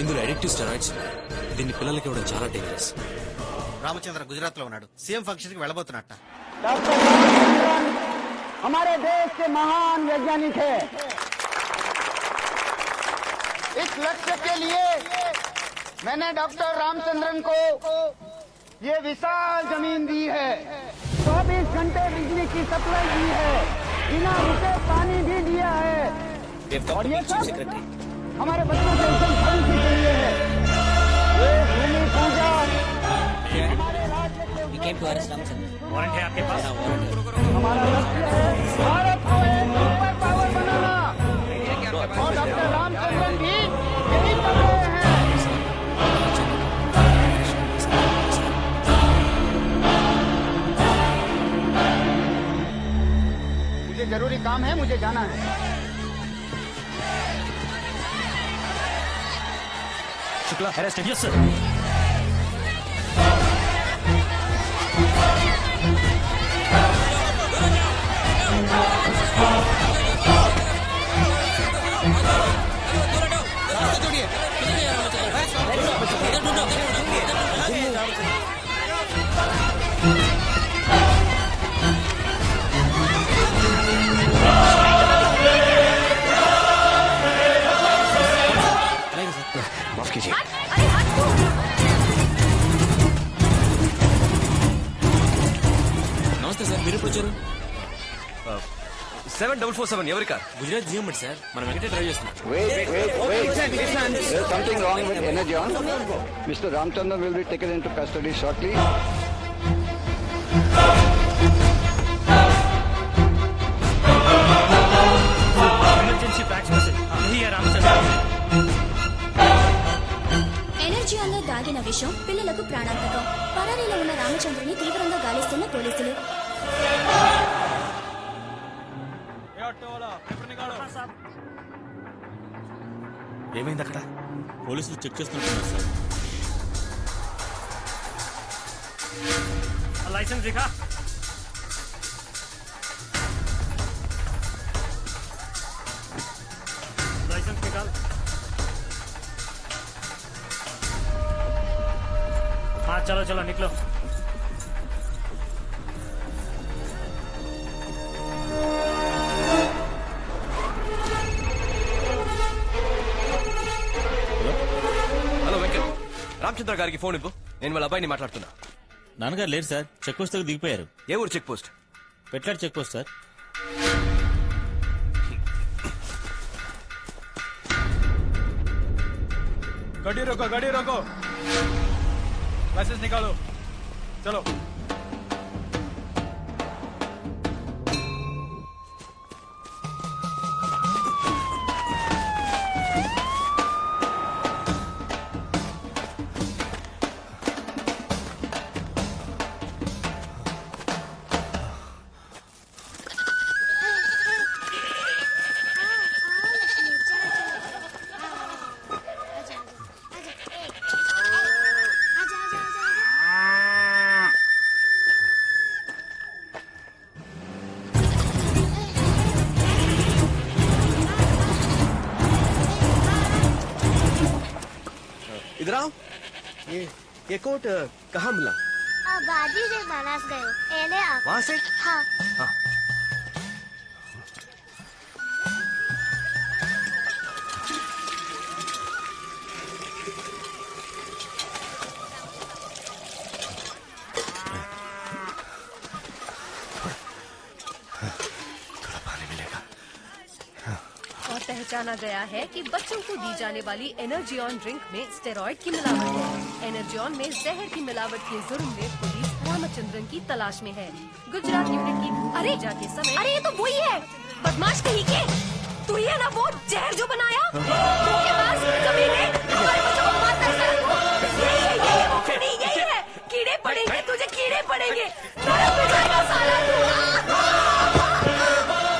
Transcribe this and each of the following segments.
ఇందులో addictive steroids. దీన్ని పిల్లలకి ఇవ్వడం చాలా డేంజరస్. రామచంద్ర గుజరాత్ లో ఉన్నాడు. సీఎం ఫంక్షన్ కి వెళ్ళబోతున్నట్ట. डॉक्टर रामचंद्रन हमारे देश के महान वैज्ञानिक है। इस लक्ष्य के लिए मैंने डॉक्टर रामचंद्रन को ये विशाल जमीन दी है, 24 घंटे बिजली की सप्लाई दी है, बिना रुके पानी भी दिया है, और ये सब हमारे बच्चों के एकदम भविष्य के लिए है। ये भूमि पूजा हमारे राज्य के वारंट है आपके पास? हमारा लक्ष्य है भारत को एक सुपर पावर बनाना, और डॉक्टर रामचंद्रन भी यही कर रहे हैं। मुझे जरूरी काम है, मुझे जाना है। शुक्ला अरेस्ट। Yes sir. माफ कीजिए. నమస్తే సార్, మీరు ఎప్పుడు వచ్చారు? 7447 ఎవరి కార్? గుజరాత్ జిఎంఎట్ సార్, మనం వెంకటే డ్రైవ్ చేస్తున్నాం. Wait. There's something wrong with Energeon. Mr. Ramchandran will be taken into custody shortly. Emergency fax message. యही है रामचंद्र. ఎనర్జియాన్లో దాగిన విషం పిల్లలకు ప్రాణాంతకం. పరారీలో ఉన్న రామచంద్రుని తీవ్రంగా గాలిస్తున్న పోలీసులు. ఏమైంది అక్కడ? పోలీసులు చెక్ చేస్తున్నారు సార్. लाइसेंस दिखा. लाइसेंस निकाल. हाँ चलो चलो निकलो. హలో వెంకట్, రామచంద్ర గారికి ఫోన్ ఇవ్వు. నేను వాళ్ళ అబ్బాయిని మాట్లాడుతున్నా. నాన్నగారు లేరు సార్, చెక్ పోస్ట్ దగ్గర దిగిపోయారు. ఏ ఊరు check post? Petladu check post sir. गाड़ी रोको, लाइसेंस निकालो, चलो. इधर आओ. ये कोट कहाँ मिला? गाजी से बनास गए. वहाँ से? हाँ. हाँ. थोड़ा पानी मिलेगा. और पहचाना गया है कि बच्चों को दी जाने वाली एनर्जियन ड्रिंक में स्टेरॉइड की मिलावट है. एनर्जियन में जहर की मिलावट के जुर्म में पुलिस रामचंद्रन की तलाश में है. गुजरात यूनिट की पूजा के समय. अरे ये तो वही है, बदमाश कहीं के. तू ही है ना वो जहर जो बनाया? धोखेबाज, कमीने, हमारे बच्चों को मार कर रखो. यही वो खड़ी यही है. कीड़े पड़ेंगे तुझे, कीड़े पड़ेंगे. नरक में जाएगा साला तू.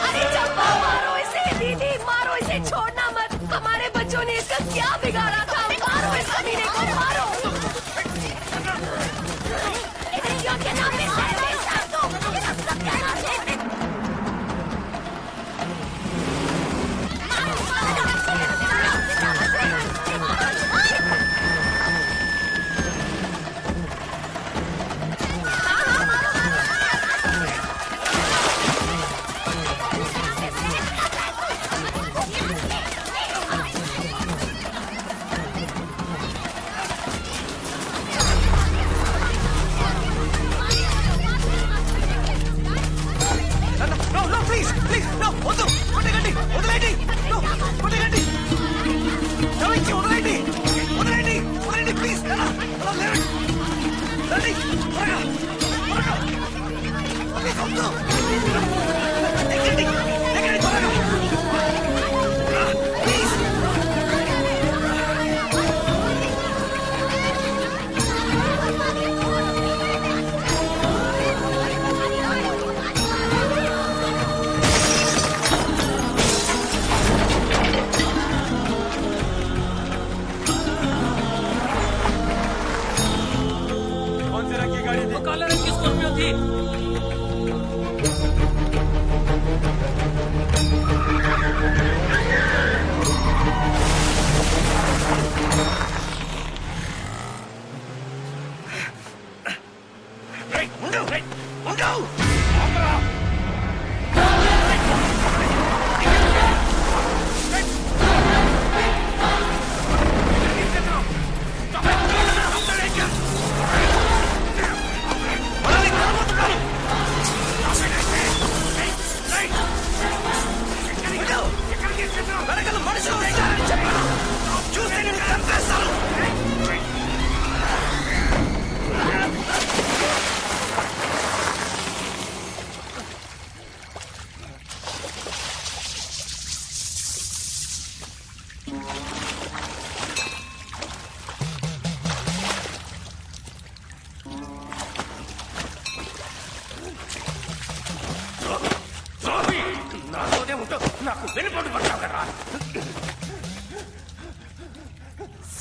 अरे चप्पा मारो इसे, दीदी मारो इसे, छोड़ना मत. हमारे बच्चों ने इसका क्या बिगाड़ा था? मारो इस कमीने को, मारो. के नाम में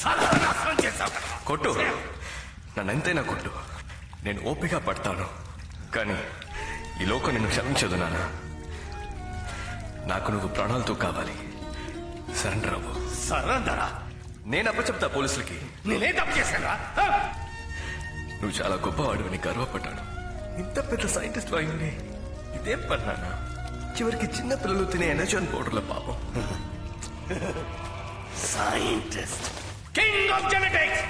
సర్వనాశనం చేశావు. కొట్టు, నన్నెంతైనా కొట్టు, నేను ఓపిక పడతాను. కానీ ఈ లోకం నిన్ను క్షమించదు నాన్న. నాకు నువ్వు ప్రాణాలతో కావాలి. సరెండర్ అవ్వు. సరెండరా? నేను అప్పచెప్తా పోలీసులకి. నేనేం తప్పు చేశానా? నువ్వు చాలా గొప్పవాడివని గర్వపడ్డాను. ఇంత పెద్ద సైంటిస్ట్ అయింది ఇదేం పని నాన్న? చివరికి చిన్న పిల్లలు తినే ఎనర్జీ పౌడర్ల పాపం. Scientist, king of genetics.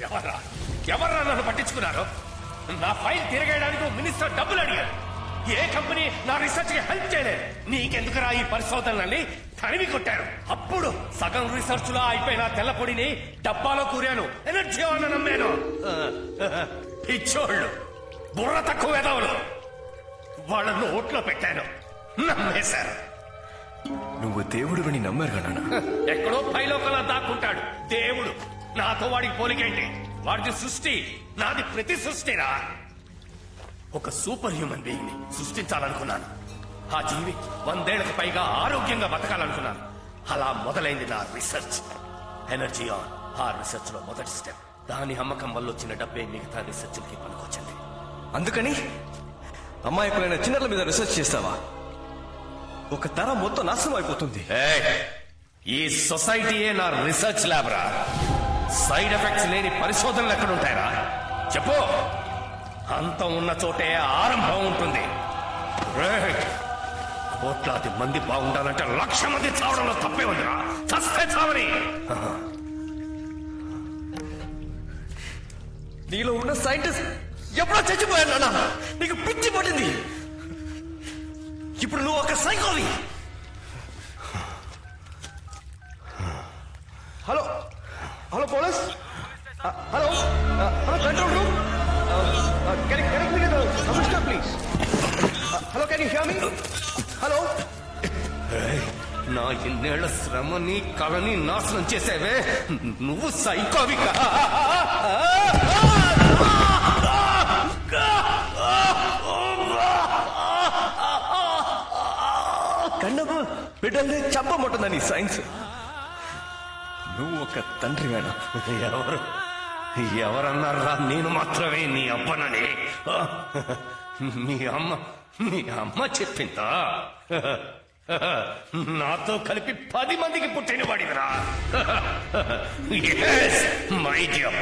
ఎవర్రా నన్ను పట్టించుకున్నారు? నా ఫైల్ తిరగేయడానికి మినిస్టర్ డబ్బులు అడిగారు. ఏ కంపెనీ నా రీసెర్చ్ కి హెల్ప్ చేయలేదు. నీకెందుకురా ఈ పరిశోధనల్ని తరిమి కొట్టారు. అప్పుడు సగం రీసెర్చ్ లో అయిపోయిన తెల్లపొడిని డబ్బాలో కూరాను, ఎనర్జీ అని నమ్మాను. పిచ్చోళ్ళు, బుర్ర తక్కువ వెదవులు, వాళ్ళ నోట్లో పెట్టాను, నమ్మేశారు. నువ్వు దేవుడివని నమ్మారు నాన్న. ఎక్కడో పైలోకలా దాక్కుంటాడు దేవుడు. నాతో వాడికి పోలికేంటి? వాడిది సృష్టి, నాది ప్రతి సృష్టిరా. ఒక సూపర్ హ్యూమన్ బీయింగ్ ని సృష్టించాలనుకున్నాను. ఆ జీవి 100 ఏళ్లకు పైగా ఆరోగ్యంగా బతకాలనుకున్నాను. అలా మొదలైంది నా రీసెర్చ్. ఎనర్జీ ఆన్ ఆ రీసెర్చ్ లో మొదటి స్టెప్. దాని అమ్మకం వల్ల వచ్చిన డబ్బే మిగతా రీసెర్చ్ కి పనికొచ్చింది. అందుకని అమ్మాయికులైన చిన్నల మీద రీసెర్చ్ చేస్తావా? ఒక తరం మొత్తం నాశనం అయిపోతుంది. ఈ సొసైటీయే నా రీసెర్చ్ ల్యాబ్ రా. సైడ్ ఎఫెక్ట్స్ లేని పరిశోధనలు ఎక్కడుంటాయరా చెప్పు. అంతం ఉన్న చోటే ఆరంభం ఉంటుంది. కోట్లాది మంది బాగుండాలంటే 1,00,000 మంది చావడంలో తప్పే ఉందిరా. చస్తే చావని. నీలో ఉన్న సైంటిస్ట్ ఎప్పుడో చచ్చిపోయాడు నాన్న. నీకు పిచ్చి పట్టింది. ఇప్పుడు నువ్వు ఒక సైకోవి. Hello hello police. Hello hello control room. Connect me to commissioner please. Hello can you hear me? Hello. నా ఇన్నేళ్ల శ్రమని కళని నాశనం చేసేవే నువ్వు సైకోవిక. కన్నమ్మ బిడ్డల్ని చంపమంటుందని సైన్స్. నువ్వు ఒక తండ్రి వేణా? ఎవరన్నారా నేను మాత్రమే నీ అబ్బనని? మీ అమ్మ చెప్పిందా? నాతో కలిపి 10 మందికి పుట్టిన వాడివిరా. మై డియర్,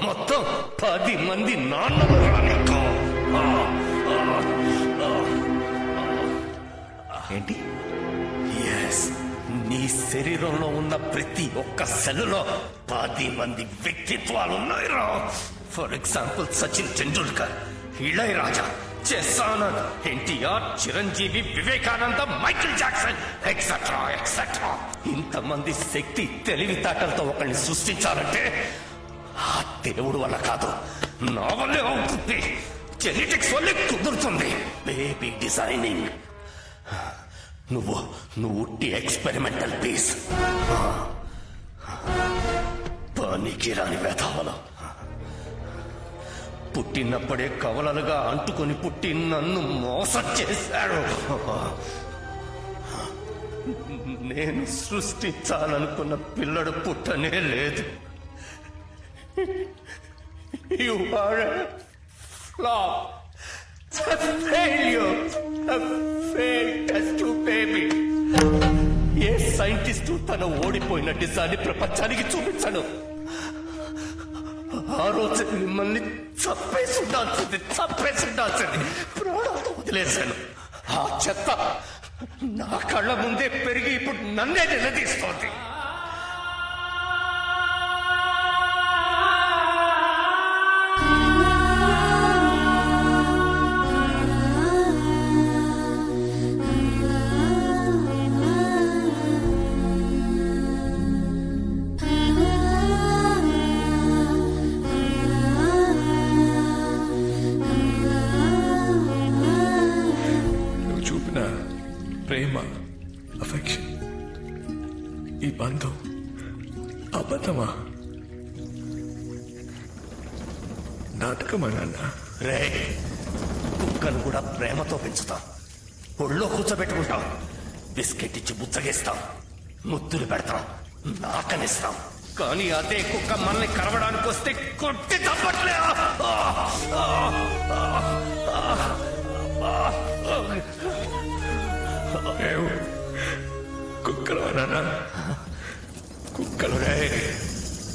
మొత్తం 10 మంది నాన్నవరా నీకు. ఏంటి? నీ శరీరంలో ఉన్న ప్రతి ఒక్క సెల్లో 10 మంది వ్యక్తిత్వాలు ఉన్నాయిరా. For example Sachin Tendulkar, Ilaiyaraaja, చెస్సానంద్, NTR, Chiranjeevi, Vivekananda, Michael Jackson, etcetera etcetera. ఇంతమంది శక్తి తెలివితేటలతో ఒకరిని సృష్టించాలంటే ఆ దేవుడు వల్ల కాదు, నా వల్లే అవుతుంది. జెనెటిక్స్ వల్లే కుదురుతుంది. Baby designing. నువ్వు ఉట్టి ఎక్స్పెరిమెంటల్ పీస్. పనికి రాని వేతావలు. పుట్టినప్పుడే కవలలుగా అంటుకొని పుట్టి నన్ను మోసం చేశాడు. నేను సృష్టించాలనుకున్న పిల్లడు పుట్టనే లేదు. You are a flop. A failure. A failed test tube baby. A scientist తన ఓడిపోయిన డిజైన్ ప్రపంచానికి చూపించాడు. ఆ రోజు మిమ్మల్ని చంపేసి ఉండాల్సింది. ప్రాణాలతో వదిలేశాను. ఆ చెత్త నా కళ్ళ ముందే పెరిగి ఇప్పుడు నన్నే నిలదీస్తోంది. ప్రేమ, అఫెక్షన్, ఈ బంధం అబద్ధమా? నాటకమా నాన్న? రే, కుక్కను కూడా ప్రేమతో పెంచుతాం. ఒళ్ళో కూర్చోబెట్టుకుంటాం. బిస్కెట్ ఇచ్చి బుచ్చగేస్తాం. ముద్దులు పెడతాం. నాకనిస్తాం. కానీ అదే కుక్క మనల్ని కరవడానికి వస్తే కొట్టి తప్పట్లే. కుక్కలోనా? కుక్కలు రే,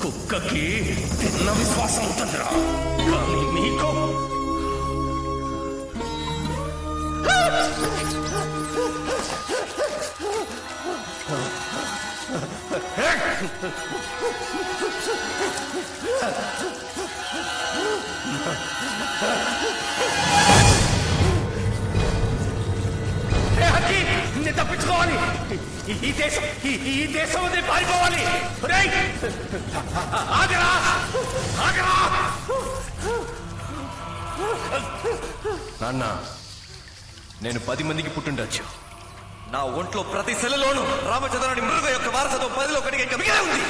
కుక్కకి తిన్న విశ్వాసం ఉంటుందిరా, కానీ నీకు నేను తప్పించుకోవాలి. ఈ దేశం వదిలి పారిపోవాలి. రేయ్, ఆగరా ఆగరా. నాన్న, నేను 10 మందికి పుట్టుండొచ్చు. నా ఒంట్లో ప్రతి సెల్లులోనూ రామచంద్రుని మృగం యొక్క వారసత్వం 10లో ఒకటిగా ఇంకా మిగిలే ఉంది.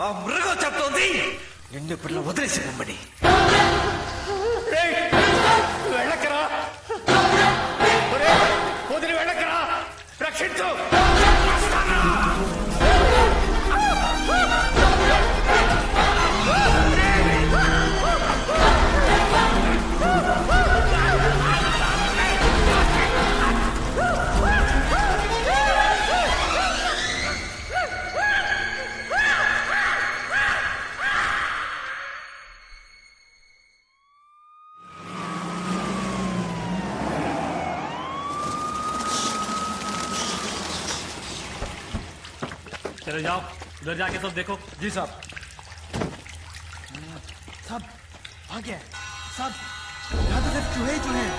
ఆ మృగం చెప్తోంది నిన్ను ఇప్పుడు వదిలేసి పొమ్మని. వెళ్ళకరా, వదిలి వెళ్ళకరా, రక్షించు. चले जाओ, उधर जाके सब देखो. जी साहब. साहब आ गया साहब, यहाँ तो सिर्फ चूहे ही चूहे हैं.